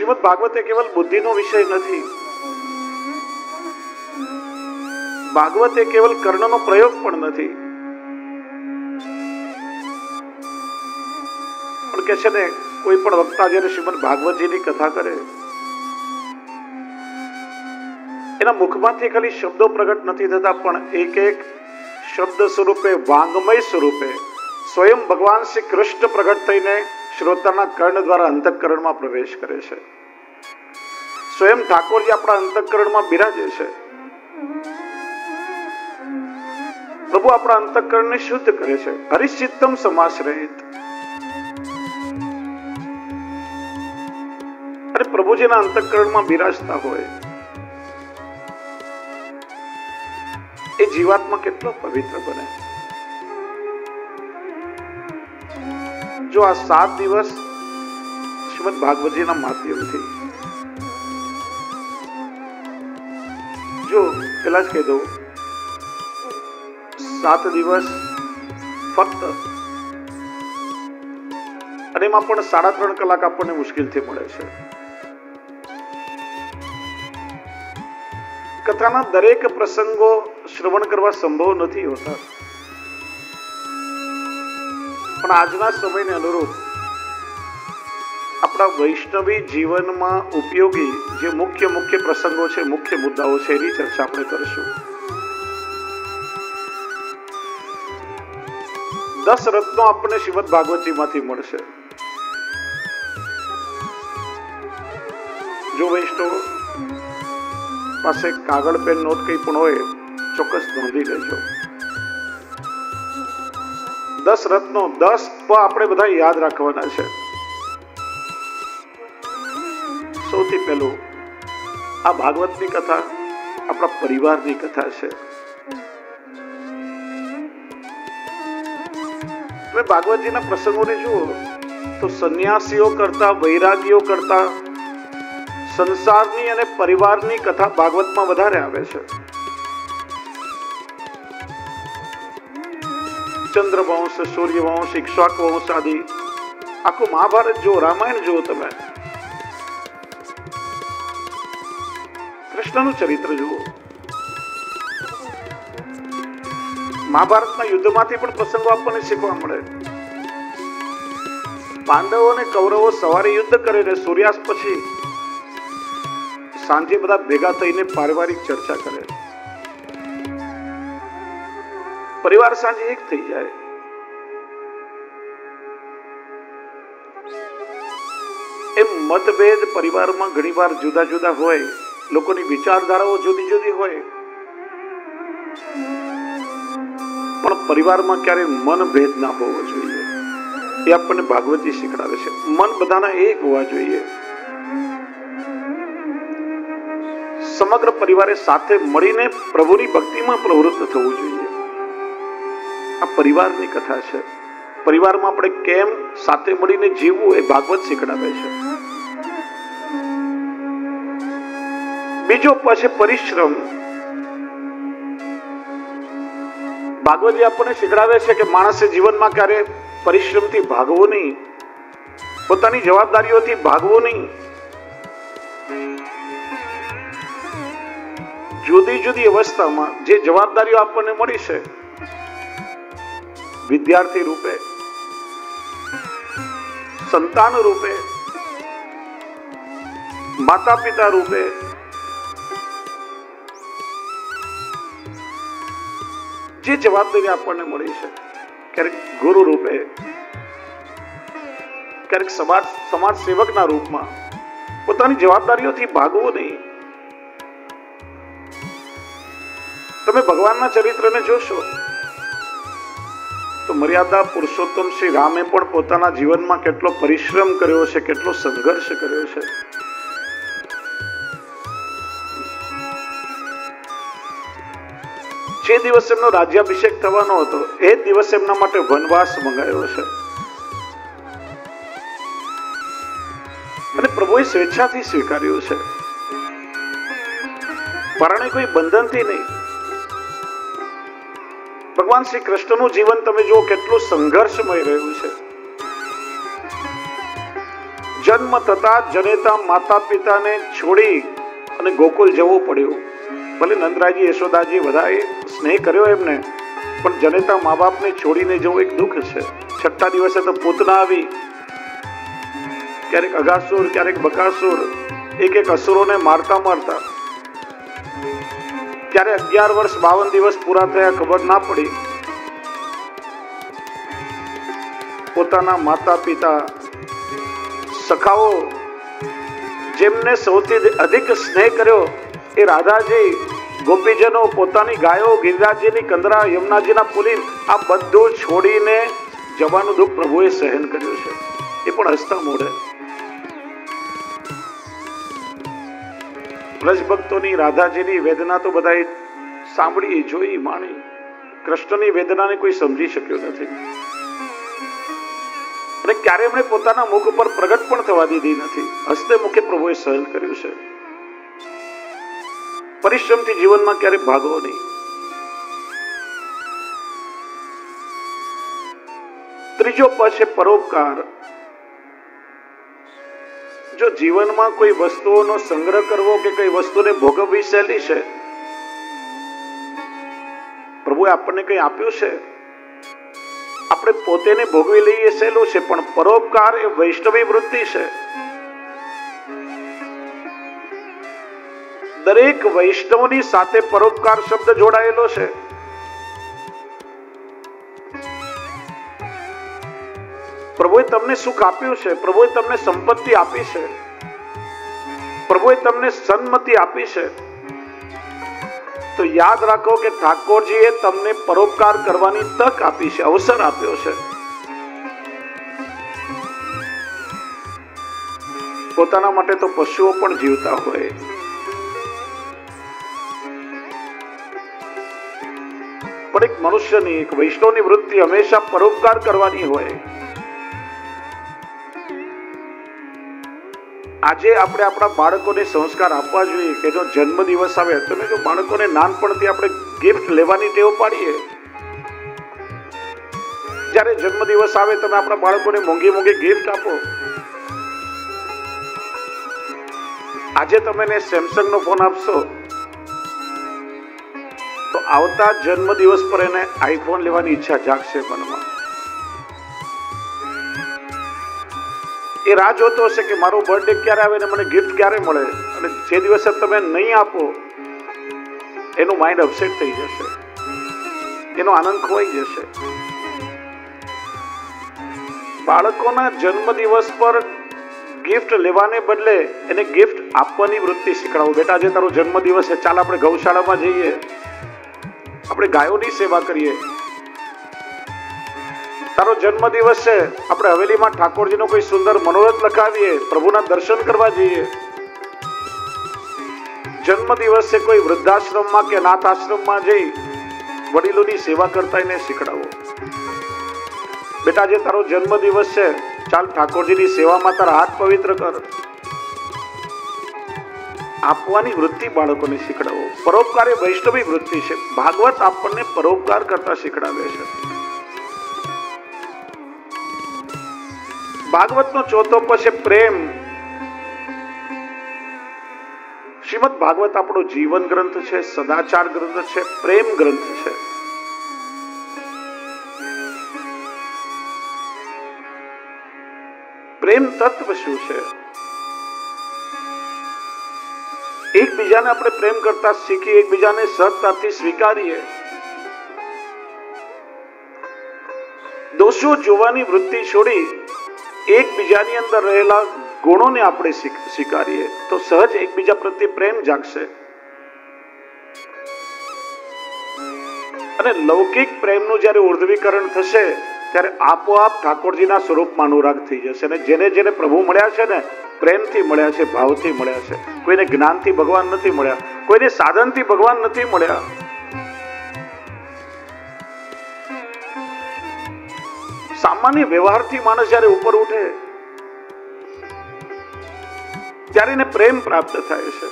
શ્રીમદ ભાગવત એ કેવલ બુદ્ધિનો વિષય નથી. ભાગવત એ કેવલ કર્ણનો પ્રયોગ પણ નથી. પણ કે છે ને, કોઈ પણ વક્તા જયારે શ્રીમદ ભાગવતજીની કથા કરે, એના મુખમાંથી ખાલી શબ્દો પ્રગટ નથી થતા, પણ એક એક શબ્દ સ્વરૂપે, વાંગમય સ્વરૂપે સ્વયં ભગવાન શ્રી કૃષ્ણ પ્રગટ થઈને શ્રોતાના કર્ણ દ્વારા અંતઃકરણમાં પ્રવેશ કરે છે. સ્વયં ઠાકોરજી આપણા અંતઃકરણમાં બિરાજે છે. પ્રભુ આપણા અંતઃકરણને શુદ્ધ કરે છે. હરિચિત્તમ સમાશ્રયિત. અને પ્રભુજીના અંતઃકરણમાં બિરાજતા હોય એ જીવાત્મા કેટલો પવિત્ર બને. જો આ 7 દિવસ શ્રીમદ ભાગવતજીના માધ્યમથી, જો પેલા જ કહી દઉં, 7 દિવસ ફક્ત, અને એમાં પણ 3.5 કલાક આપણને મુશ્કેલથી મળે છે. કથાના દરેક પ્રસંગો શ્રવણ કરવા સંભવ નથી હોતા, પણ આજના સમયને અનુરૂપ આપણા વૈષ્ણવી જીવનમાં ઉપયોગી જે મુખ્ય પ્રસંગો છે, મુખ્ય મુદ્દાઓ છે, એની ચર્ચા આપણે કરીશું. 10 રત્નો આપણને શ્રીમદ ભાગવતજીમાંથી મળશે. જો વૈષ્ણવ પાસે કાગળ પેન નોટ કંઈ પણ હોય, ચોક્કસ નોંધી લેજો. 10 રત્નો, 10 આપણે બધા યાદ રાખવાના છે. સૌથી પહેલું, આ ભાગવતની કથા આપણા પરિવારની કથા છે. તમે ભાગવતજીના પ્રસંગોને જુઓ તો સંન્યાસીઓ કરતા, વૈરાગીઓ કરતા સંસારની અને પરિવારની કથા ભાગવતમાં વધારે આવે છે. ચંદ્રવંશ, સૂર્યવંશ, ઇક્ષ્વાકુ વંશ આદિ આખું મહાભારત જુઓ, રામાયણ જુઓ, તમે કૃષ્ણનું ચરિત્ર જુઓ. મહાભારતના યુદ્ધમાંથી પણ પ્રસંગો આપણને શીખવા મળે. પાંડવો અને કૌરવો સવારે યુદ્ધ કરે ને સૂર્યાસ્ત પછી સાંજે બધા ભેગા થઈને પારિવારિક ચર્ચા કરે. પરિવાર સાંજે એક થઈ જાય. એમ મતભેદ પરિવારમાં ઘણીવાર જુદા જુદા હોય, લોકોની વિચારધારાઓ જુદી જુદી હોય, પણ પરિવારમાં ક્યારેય મનભેદ ના હોવો જોઈએ. એ આપણને ભાગવતજી શીખડાવે છે. મન બધાના એક હોવા જોઈએ. સમગ્ર પરિવારે સાથે મળીને પ્રભુની ભક્તિમાં પ્રવૃત્ત થવું જોઈએ. આ પરિવારની કથા છે. પરિવારમાં આપણે કેમ સાથે મળીને જીવવું એ ભાગવત શીખડાવે છે. બીજો પછી પરિશ્રમ. ભાગવતજી આપણને શીખડાવે છે કે માણસે જીવનમાં ક્યારે પરિશ્રમથી ભાગવું નહીં, પોતાની જવાબદારીઓથી ભાગવું નહીં. જુદી જુદી અવસ્થામાં જે જવાબદારીઓ આપણને મળી છે, વિદ્યાર્થી રૂપે, સંતાન રૂપે, માતા પિતા રૂપે, જે જવાબદારી આપણને મળી છે, ક્યારેક ગુરુ રૂપે, ક્યારેક સમાજ સેવકના રૂપમાં, પોતાની જવાબદારીઓથી ભાગવું નહીં. તમે ભગવાનના ચરિત્રને જોશો તો મર્યાદા પુરુષોત્તમ શ્રી રામે પણ પોતાના જીવનમાં કેટલો પરિશ્રમ કર્યો છે, કેટલો સંઘર્ષ કર્યો છે. જે દિવસે એમનો રાજ્યાભિષેક થવાનો હતો એ જ દિવસે એમના માટે વનવાસ મંગાયો છે. અને પ્રભુએ સ્વેચ્છાથી સ્વીકાર્યું છે, પરણે કોઈ બંધનથી નહીં. ભગવાન શ્રી કૃષ્ણનું જીવન તમે જુઓ કેટલું સંઘર્ષમય રહ્યું છે. જન્મ થતા જનેતા માતા પિતાને છોડી અને ગોકુલ જવું પડ્યું. ભલે નંદરાયજી યશોદાજી બધાએ સ્નેહ કર્યો એમને, પણ જનેતા મા બાપને છોડીને જવું એક દુઃખ છે. છઠ્ઠા દિવસે તો પૂતના આવી, ક્યારેક અગાસુર ક્યારેક બકાસુર, એક અસુરોને મારતા મારતા. ત્યારે 11 વર્ષ 52 દિવસ પૂરા થયા, ખબર ના પડી. પોતાના માતા પિતા સખાઓ જેમને સૌથી અધિક સ્નેહ કર્યો એ રાધાજી, ગોપીજનો, પોતાની ગાયો, ગિરિરાજજીની કંદરા, યમુનાજીના પુલીન, આ બધું છોડીને જવાનું દુઃખ પ્રભુએ સહન કર્યું છે, એ પણ હસતા મોઢે. બ્રજ ભક્તોની રાધાજીની વેદના તો બધાએ સાંભળી, જોઈ, માણી. કૃષ્ણની વેદનાને કોઈ સમજી શક્યો નથી અને ક્યારે એમણે પોતાના મુખ ઉપર પ્રગટ પણ થવા દીધી નથી. હસ્તે મુખે પ્રભુએ સહન કર્યું છે. પરિશ્રમથી જીવનમાં ક્યારે ભાગો નહીં. ત્રીજો પદ છે પરોપકાર. જો જીવનમાં કોઈ વસ્તુઓનો સંગ્રહ કરવો કે કઈ વસ્તુને ભોગવવી સહેલી છે, પ્રભુએ આપણને કઈ આપ્યું છે, આપણે પોતેને ભોગવી લઈએ સહેલું છે, પણ પરોપકાર એ વૈષ્ણવી વૃત્તિ છે. દરેક વૈષ્ણવની સાથે પરોપકાર શબ્દ જોડાયેલો છે. પ્રભુએ તમને સુખ આપ્યું છે, પ્રભુએ તમને સંપત્તિ આપી છે, પ્રભુએ તમને સન્મતિ આપી છે, તો યાદ રાખો કે ઠાકોરજીએ તમને પરોપકાર કરવાની તક આપી છે, અવસર આપ્યો છે. પોતાના માટે તો પશુઓ પણ જીવતા હોય, પણ એક મનુષ્યની, એક વૈષ્ણવની વૃત્તિ હંમેશા પરોપકાર કરવાની હોય. આજે આપણે આપણા બાળકોને સંસ્કાર આપવા જોઈએ કે જો જન્મ દિવસ આવે, તમે જો બાળકોને નાનપણથી આપણે ગિફ્ટ લેવાની ટેવ પાડીએ, જ્યારે જન્મ દિવસ આવે તમે આપણા બાળકોને મોંઘી મોંઘી ગિફ્ટ આપો. આજે તમે એને સેમસંગ નો ફોન આપશો તો આવતા જન્મ દિવસ પર એને આઈફોન લેવાની ઈચ્છા જાગશે મનમાં. એ રાહ જોતો હશે કે મારો બર્થડે ક્યારે આવે ને મને ગિફ્ટ ક્યારે મળે, અને જે દિવસે તમે નહીં આપો એનું માઇન્ડ અપસેટ થઈ જશે, એનો આનંદ ખોવાઈ જશે. બાળકોના જન્મ દિવસ પર ગિફ્ટ લેવાને બદલે એને ગિફ્ટ આપવાની વૃત્તિ શીખવાડો. બેટા આજે તારો જન્મ દિવસ છે, ચાલ આપણે ગૌશાળામાં જઈએ, આપણે ગાયોની સેવા કરીએ. તારો જન્મ દિવસ છે, આપણે હવેલીમાં ઠાકોરજીનો કોઈ સુંદર મનોરથ લખાવીએ, પ્રભુના દર્શન કરવા જઈએ. જન્મ દિવસ છે, કોઈ વૃદ્ધાશ્રમમાં કે અનાથ આશ્રમમાં જઈ વડીલોની સેવા કરતા એને શીખડાવો. બેટા આજે તારો જન્મ દિવસ છે, ચાલ ઠાકોરજીની સેવામાં તારા હાથ પવિત્ર કર. આપવાની વૃત્તિ બાળકોને શીખડાવો. પરોપકાર એ વૈષ્ણવી વૃત્તિ છે. ભાગવત આપણને પરોપકાર કરતા શીખડાવે છે. ભાગવતનો ચોથો પદ છે પ્રેમ. શ્રીમદ ભાગવત આપણો જીવન ગ્રંથ છે, સદાચાર ગ્રંથ છે, પ્રેમ ગ્રંથ છે. પ્રેમ તત્વ શું છે? એકબીજાને આપણે પ્રેમ કરતા શીખીએ, એકબીજાને સહજતાથી સ્વીકારીએ. દોષો જોવાની વૃત્તિ છોડી એકબીજાની અંદર રહેલા ગુણોને આપણે સ્વીકારીએ તો સહજ એકબીજા પ્રત્યે પ્રેમ જાગશે. અને લૌકિક પ્રેમનું જ્યારે ઉર્ધ્વીકરણ થશે ત્યારે આપોઆપ ઠાકોરજીના સ્વરૂપમાં અનુરાગ થઈ જશે. અને જેને જેને પ્રભુ મળ્યા છે ને, પ્રેમથી મળ્યા છે, ભાવથી મળ્યા છે. કોઈને જ્ઞાનથી ભગવાન નથી મળ્યા, કોઈને સાધનથી ભગવાન નથી મળ્યા. સામાન્ય વ્યવહારથી માણસ જ્યારે ઉપર ઉઠે ત્યારે એને પ્રેમ પ્રાપ્ત થાય છે.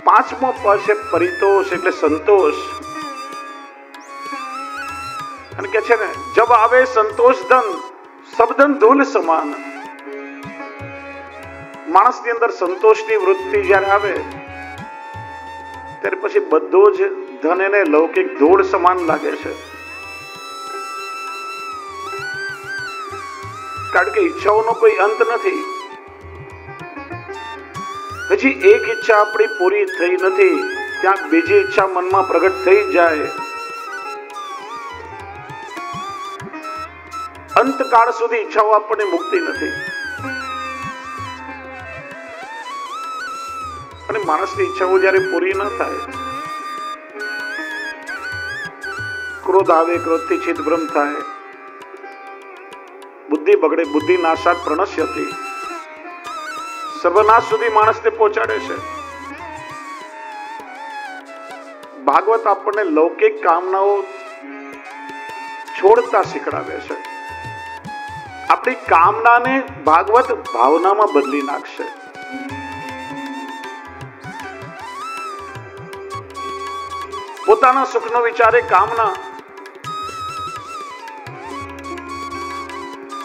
પાંચમો પદ છે પરિતોષ, એટલે સંતોષ. અને કે છે ને, જબ આવે સંતોષ ધન સબધન ધૂલ સમાન. માણસની અંદર સંતોષની વૃત્તિ જ્યારે આવે ત્યારે પછી બધું જ ધન એને લૌકિક ધૂળ સમાન લાગે છે. કારણ કે ઈચ્છાઓનો કોઈ અંત નથી. હજી એક ઈચ્છા આપણી પૂરી થઈ નથી, ત્યાં બીજી ઈચ્છા મનમાં પ્રગટ થઈ જાય. અંતકાળ સુધી ઈચ્છાઓ આપણને મુક્તિ નથી. અને માણસની ઈચ્છાઓ જ્યારે પૂરી ન થાય, ક્રોધ આવે, ક્રોધથી ચિત્તભ્રમ થાય, બુદ્ધિ બગડે, બુદ્ધિ નાશાત પ્રણશ્યતિ, સર્વનાશ સુધી માણસને પહોંચાડે છે. ભાગવત આપણને લૌકિક કામનાઓ છોડતા શીખડાવે છે. આપણી કામનાને ભાગવત ભાવનામાં બદલી નાખશે. પોતાના સુખનો વિચાર એ કામના,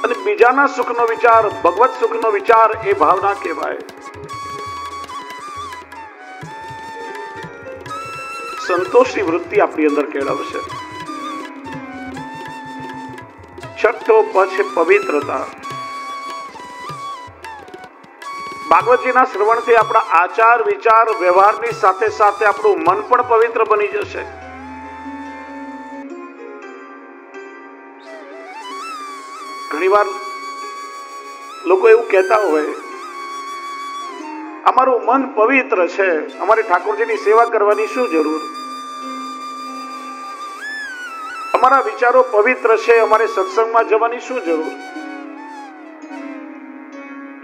અને બીજાના સુખનો વિચાર, ભગવત સુખનો વિચાર એ ભાવના કહેવાય. સંતોષની વૃત્તિ આપણી અંદર કેળવશે. છઠ્ઠો પછી પવિત્રતા. ભાગવતજીના શ્રવણથી આપણા આચાર, વિચાર, વ્યવહારની સાથે સાથે આપણું મન પણ પવિત્ર બની જશે. ઘણીવાર લોકો એવું કહેતા હોય, અમારું મન પવિત્ર છે, અમારે ઠાકોરજીની સેવા કરવાની શું જરૂર? અમારા વિચારો પવિત્ર છે, અમારે સત્સંગમાં જવાની શું જરૂર?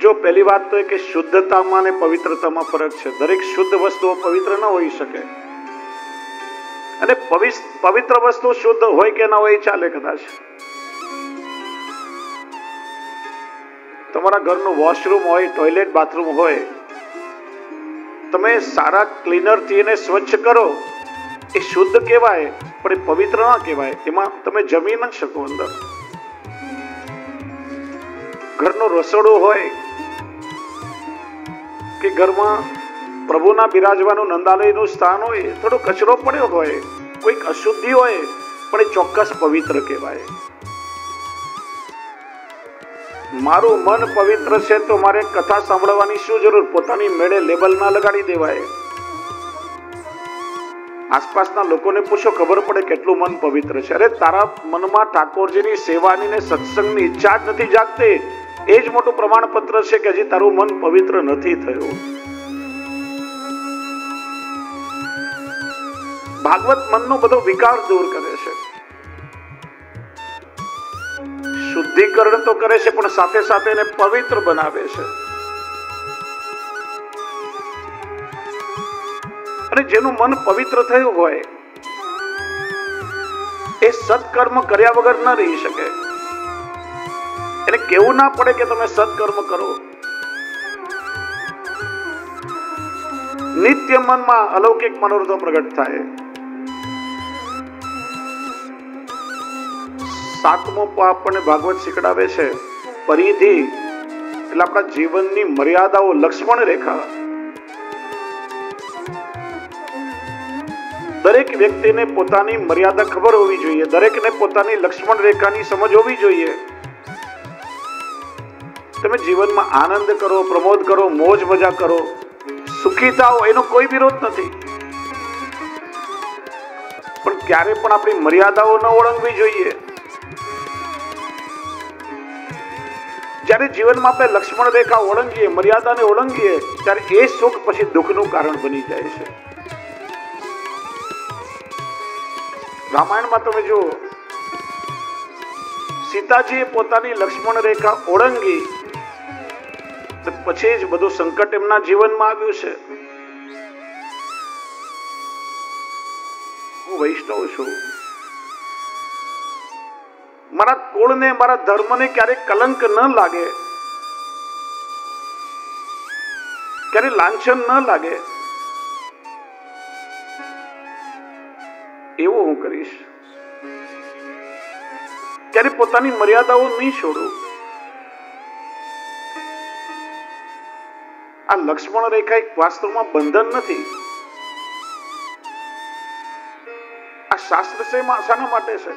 જો પહેલી વાત તો એ કે શુદ્ધતામાં અને પવિત્રતામાં ફરક છે. દરેક શુદ્ધ વસ્તુઓ પવિત્ર ન હોઈ શકે, અને પવિત્ર વસ્તુ શુદ્ધ હોય કે ના હોય ચાલે. કદાચ તમારા ઘરનું વોશરૂમ હોય, ટોયલેટ, બાથરૂમ હોય, તમે સારા ક્લીનરથી એને સ્વચ્છ કરો, એ શુદ્ધ કહેવાય, પણ એ પવિત્ર ના કહેવાય. એમાં તમે જમી ન શકો અંદર. ઘરનું રસોડું હોય કે ઘરમાં પ્રભુના બિરાજવાનું નંદાલયનું સ્થાન હોય, થોડો કચરો પડ્યો હોય, કોઈક અશુદ્ધિ હોય, પણ એ ચોક્કસ પવિત્ર કહેવાય. મારું મન પવિત્ર છે તો મારે કથા સાંભળવાની શું જરૂર? પોતાની મેળે લેબલ ના લગાડી દેવાય. આસપાસના લોકોને પૂછો, ખબર પડે કેટલું મન પવિત્ર છે. અરે તારા મનમાં ઠાકોરજીની સેવાની ને સત્સંગની ઈચ્છા જ નથી જાગતી, એ જ મોટું પ્રમાણપત્ર છે કે હજી તારું મન પવિત્ર નથી થયું. ભાગવત મનનો બધો વિકાર દૂર કરે છે. શુદ્ધિકરણ તો કરે છે, પણ સાથે સાથે એને પવિત્ર બનાવે છે. અને જેનું મન પવિત્ર થયું હોય એ સત્કર્મ કર્યા વગર ન રહી શકે. એને કેવું ના પડે કે તમે સત્કર્મ કરો. નિત્ય મનમાં અલૌકિક મનોરથો પ્રગટ થાય. સાતમો આપણને ભાગવત શીખડાવે છે પરિધિ, એટલે આપણા જીવનની મર્યાદાઓ, લક્ષ્મણ રેખા. દરેક વ્યક્તિને પોતાની મર્યાદા ખબર હોવી જોઈએ. દરેકને પોતાની લક્ષ્મણ રેખાની સમજ હોવી જોઈએ. તમે જીવનમાં આનંદ કરો, પ્રમોદ કરો, મોજ મજા કરો, સુખી થાઓ, એનો કોઈ વિરોધ નથી, પણ ક્યારે પણ આપણી મર્યાદાઓ ન ઓળંગવી જોઈએ. જ્યારે જીવનમાં આપણે લક્ષ્મણ રેખા ઓળંગીએ, મર્યાદાને ઓળંગીએ, ત્યારે એ સુખ પછી દુઃખનું કારણ બની જાય છે. રામાયણમાં તમે જુઓ, સીતાજીએ પોતાની લક્ષ્મણ રેખા ઓળંગી પછી જ બધું સંકટ એમના જીવનમાં આવ્યું છે. હું વૈષ્ણવ છું, મારા કુળને, મારા ધર્મને ક્યારેક કલંક ન લાગે, ક્યારે લાંછન ન લાગે, એવું હું કરીશ. ત્યારે પોતાની મર્યાદાઓ નહીં છોડો. આ લક્ષ્મણ રેખા એક વાસ્તવમાં બંધન નથી. આ શાસ્ત્ર શાના માટે છે?